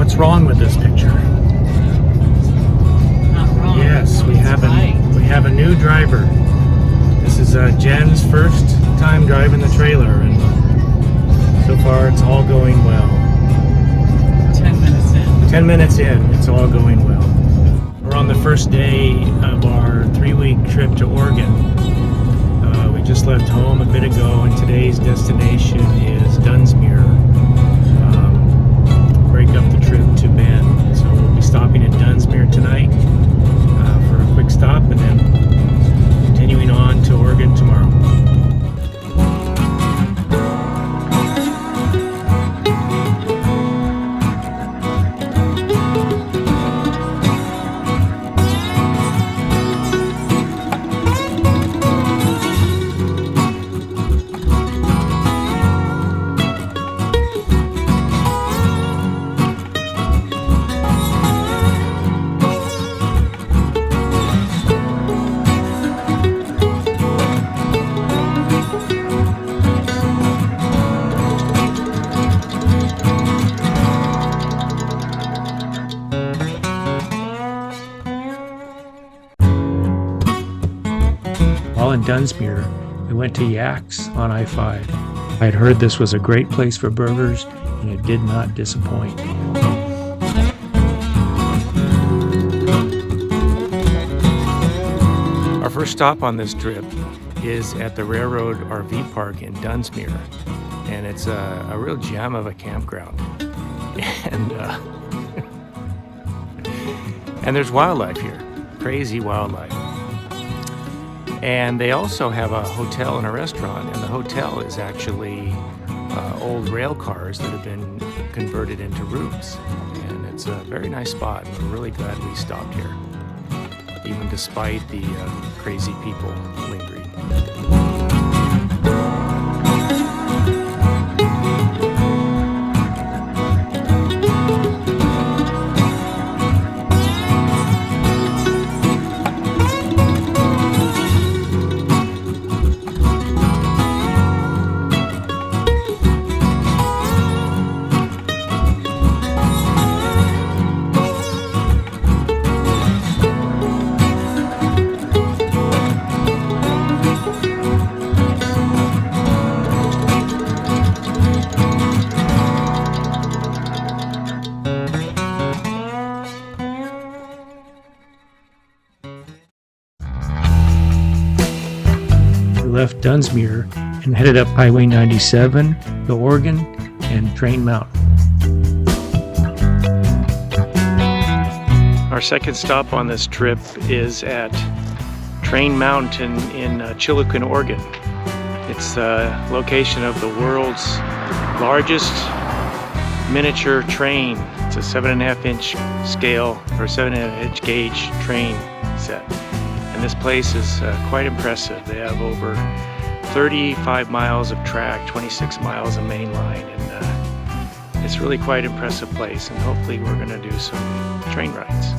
What's wrong with this picture? Not wrong. Yes, we have a new driver. This is Jen's first time driving the trailer, and so far it's all going well. 10 minutes in. 10 minutes in, it's all going well. We're on the first day of our 3-week trip to Oregon. We just left home a bit ago, and today's destination is Dunsmuir. Break up the trip to Bend. So we'll be stopping in Dunsmuir tonight for a quick stop, and then continuing on to Oregon tomorrow. While in Dunsmuir, we went to Yak's on I-5. I had heard this was a great place for burgers, and it did not disappoint. Our first stop on this trip is at the Railroad RV Park in Dunsmuir, and it's a real gem of a campground. And there's wildlife here, crazy wildlife. And they also have a hotel and a restaurant, and the hotel is actually old rail cars that have been converted into rooms. And it's a very nice spot, and we're really glad we stopped here, even despite the crazy people lingering. Left Dunsmuir and headed up Highway 97 to Oregon and Train Mountain. Our second stop on this trip is at Train Mountain in Chilliwack, Oregon. It's the location of the world's largest miniature train. It's a 7.5-inch scale or 7.5-inch gauge train set. And this place is quite impressive. They have over 35 miles of track, 26 miles of main line, and it's really quite impressive place, and hopefully we're going to do some train rides.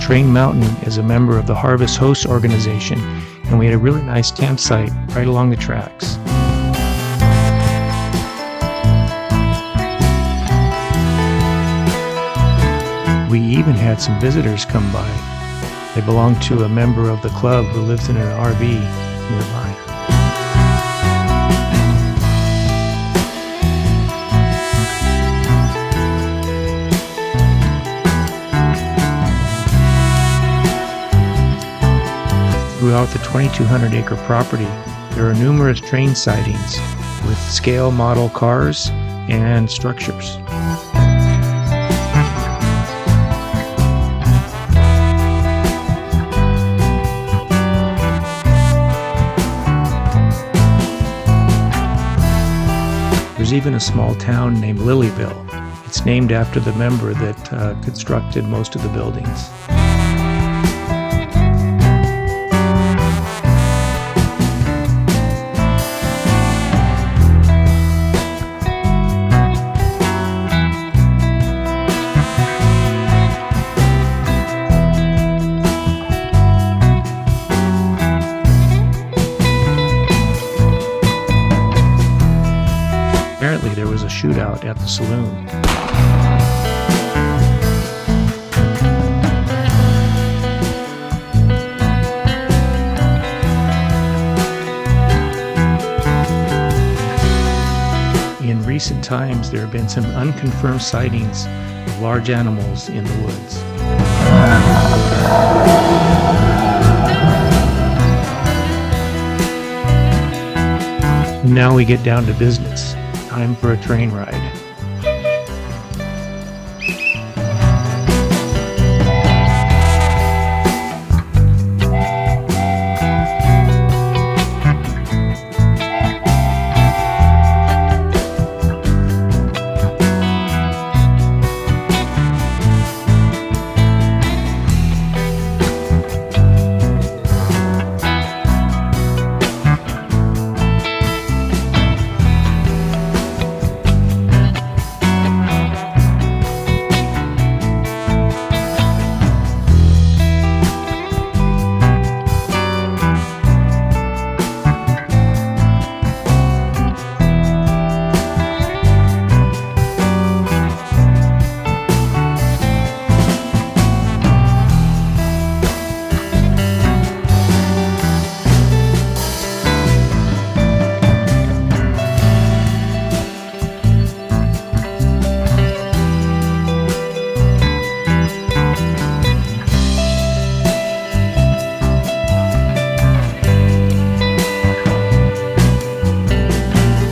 Train Mountain is a member of the Harvest Host organization, and we had a really nice campsite right along the tracks. We even had some visitors come by. They belong to a member of the club who lives in an RV nearby. Throughout the 2,200-acre property, there are numerous train sidings with scale model cars and structures. There's even a small town named Lilyville. It's named after the member that constructed most of the buildings. Apparently there was a shootout at the saloon. In recent times, there have been some unconfirmed sightings of large animals in the woods. Now we get down to business. Time for a train ride.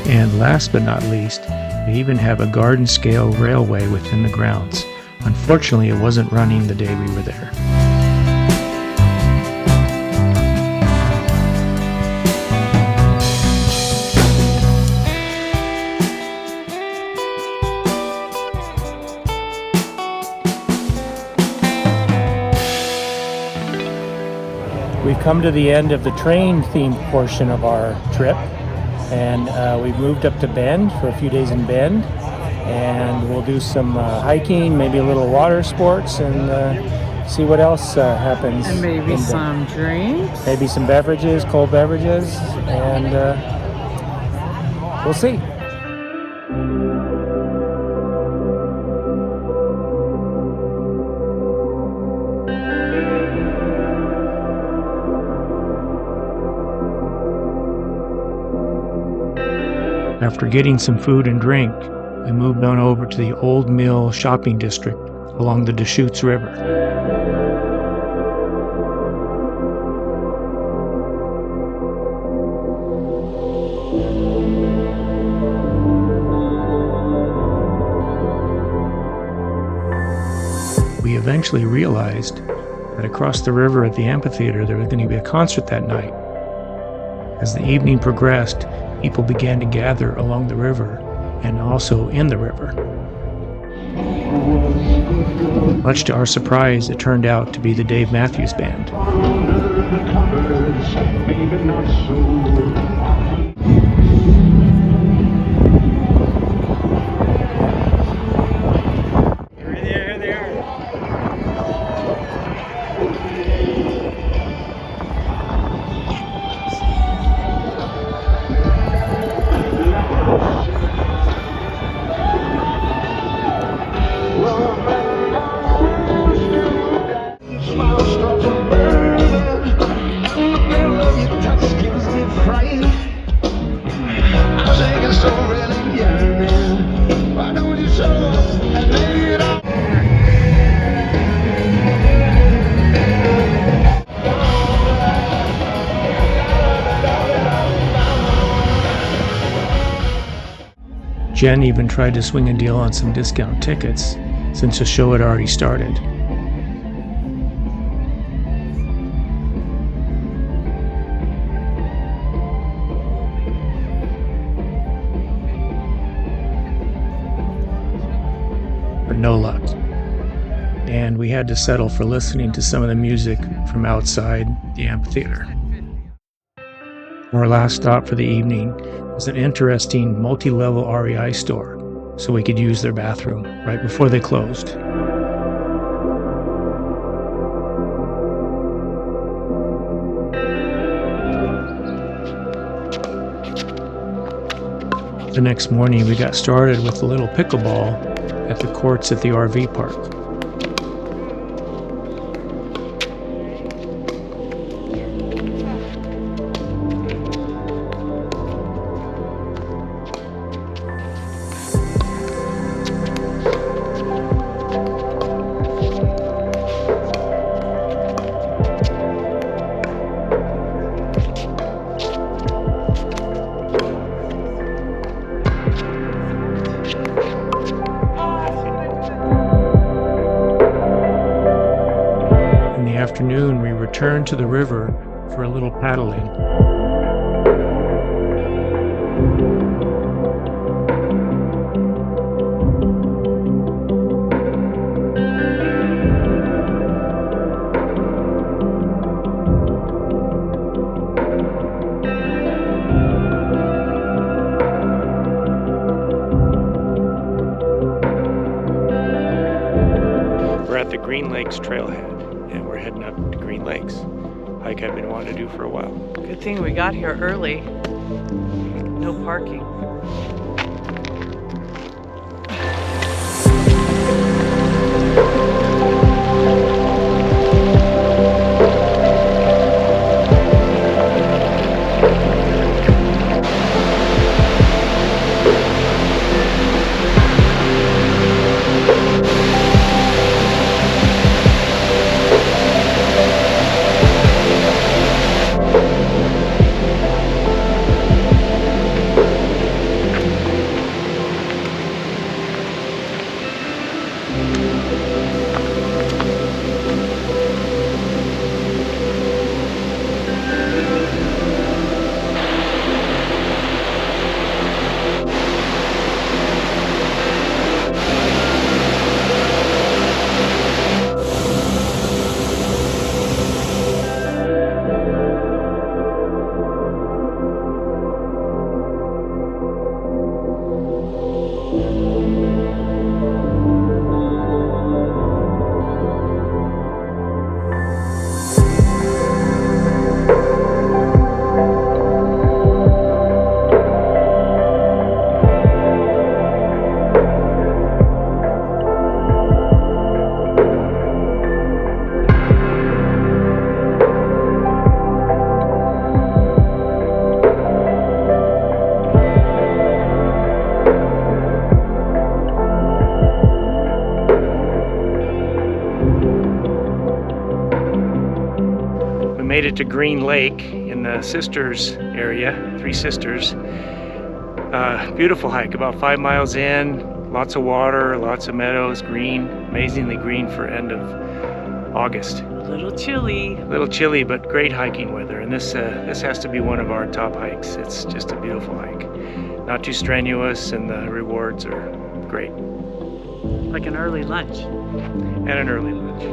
And last but not least, they even have a garden-scale railway within the grounds. Unfortunately, it wasn't running the day we were there. We've come to the end of the train-themed portion of our trip. And we've moved up to Bend for a few days in Bend, and we'll do some hiking, maybe a little water sports, and see what else happens. And maybe some drinks. Maybe some beverages, cold beverages, and we'll see. After getting some food and drink, we moved on over to the Old Mill shopping district along the Deschutes River. We eventually realized that across the river at the amphitheater there was going to be a concert that night. As the evening progressed, people began to gather along the river and also in the river. Much to our surprise, it turned out to be the Dave Matthews Band. Here they are. Jen even tried to swing a deal on some discount tickets since the show had already started. But no luck. And we had to settle for listening to some of the music from outside the amphitheater. Our last stop for the evening was an interesting multi-level REI store, so we could use their bathroom right before they closed. The next morning, we got started with a little pickleball at the courts at the RV park. In the afternoon, we returned to the river for a little paddling. We're at the Green Lakes Trailhead, and we're heading up to Green Lakes. Hike I've been wanting to do for a while. Good thing we got here early. No parking. Made it to Green Lake in the Sisters area, Three Sisters. Beautiful hike, about 5 miles in, lots of water, lots of meadows, green, amazingly green for end of August. A little chilly. A little chilly, but great hiking weather. And this has to be one of our top hikes. It's just a beautiful hike. Not too strenuous, and the rewards are great. Like an early lunch. And an early lunch.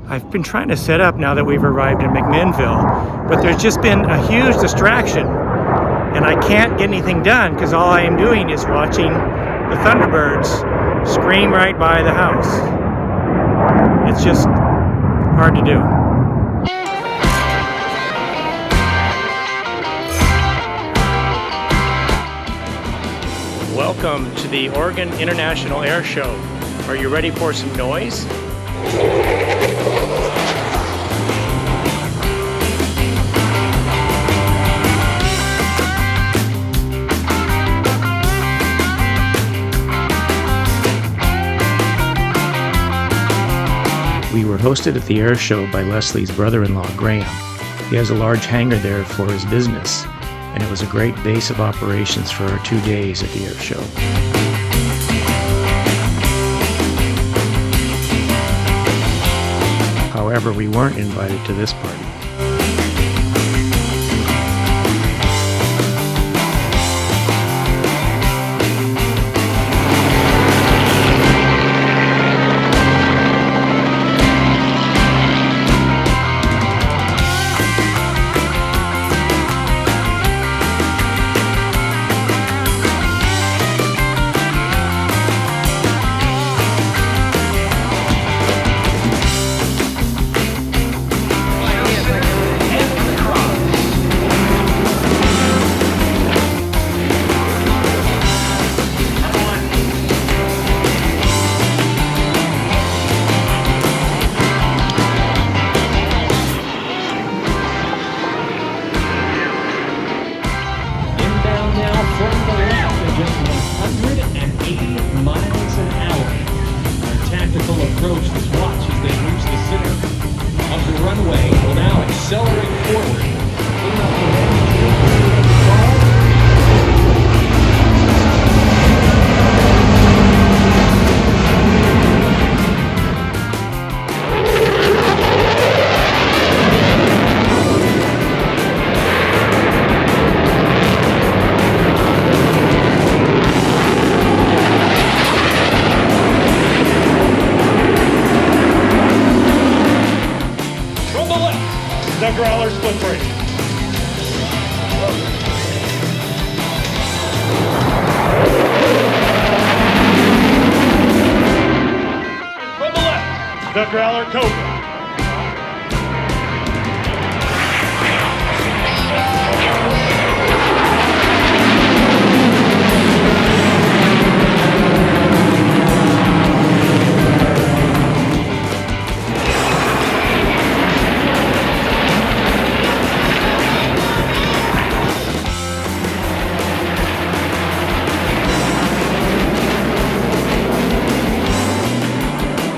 I've been trying to set up now that we've arrived in McMinnville, but there's just been a huge distraction, and I can't get anything done because all I am doing is watching the Thunderbirds scream right by the house. It's just hard to do. Welcome to the Oregon International Air Show. Are you ready for some noise? We were hosted at the air show by Leslie's brother-in-law, Graham. He has a large hangar there for his business, and it was a great base of operations for our 2 days at the air show. However, we weren't invited to this party. accelerate forward. From the left, the Growler split brake. From the left, the Growler Cobra.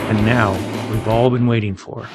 And now, we've all been waiting for.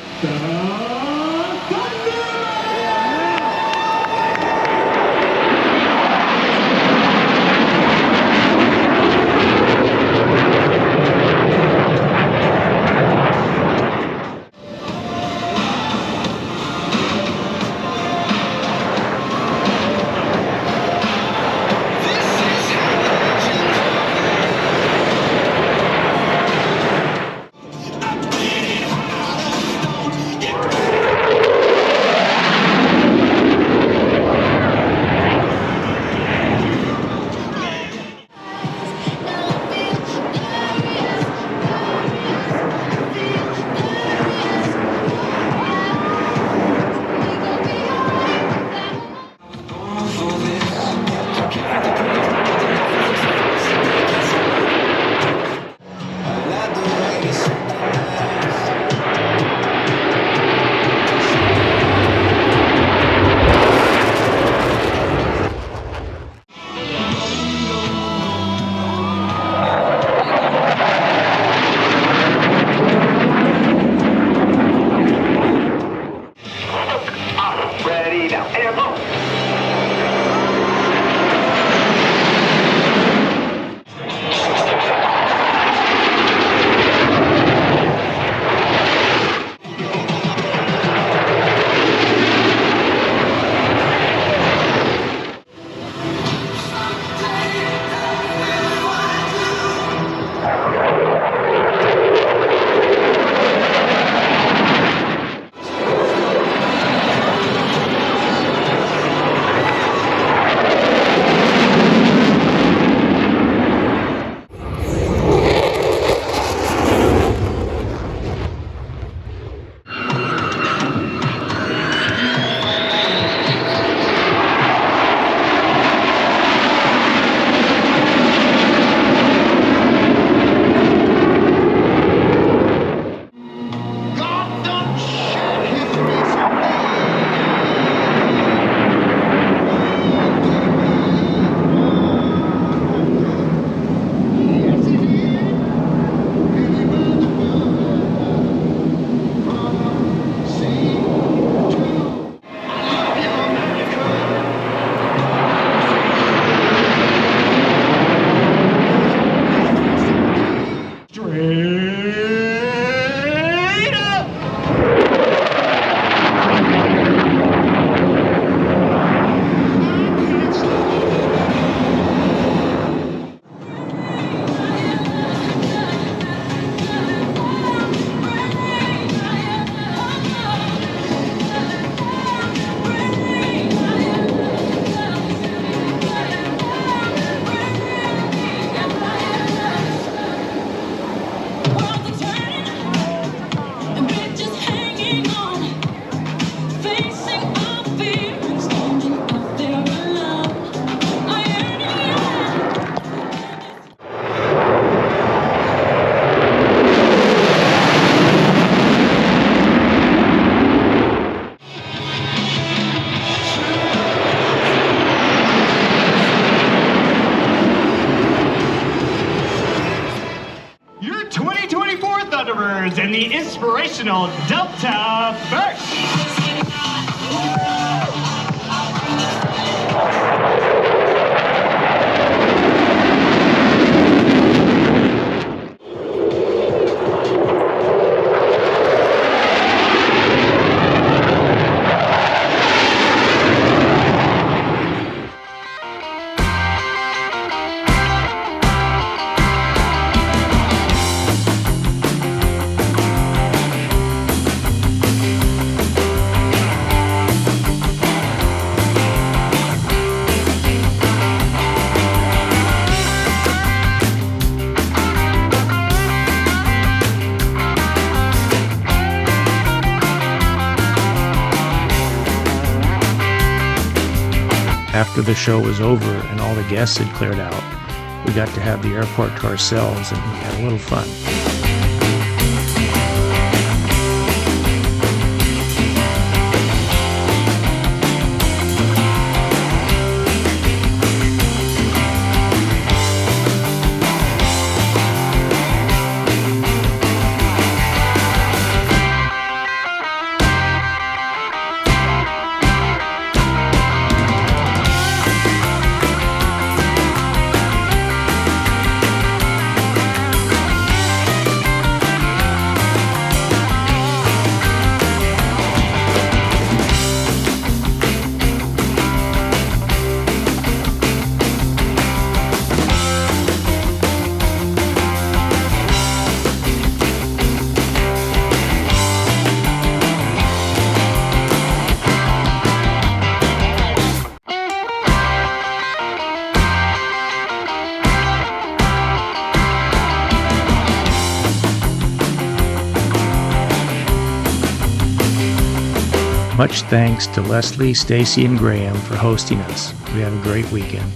Thunderbirds and the inspirational Delta Burst. After the show was over and all the guests had cleared out, we got to have the airport to ourselves and we had a little fun. Much thanks to Leslie, Stacy, and Graham for hosting us. We had a great weekend.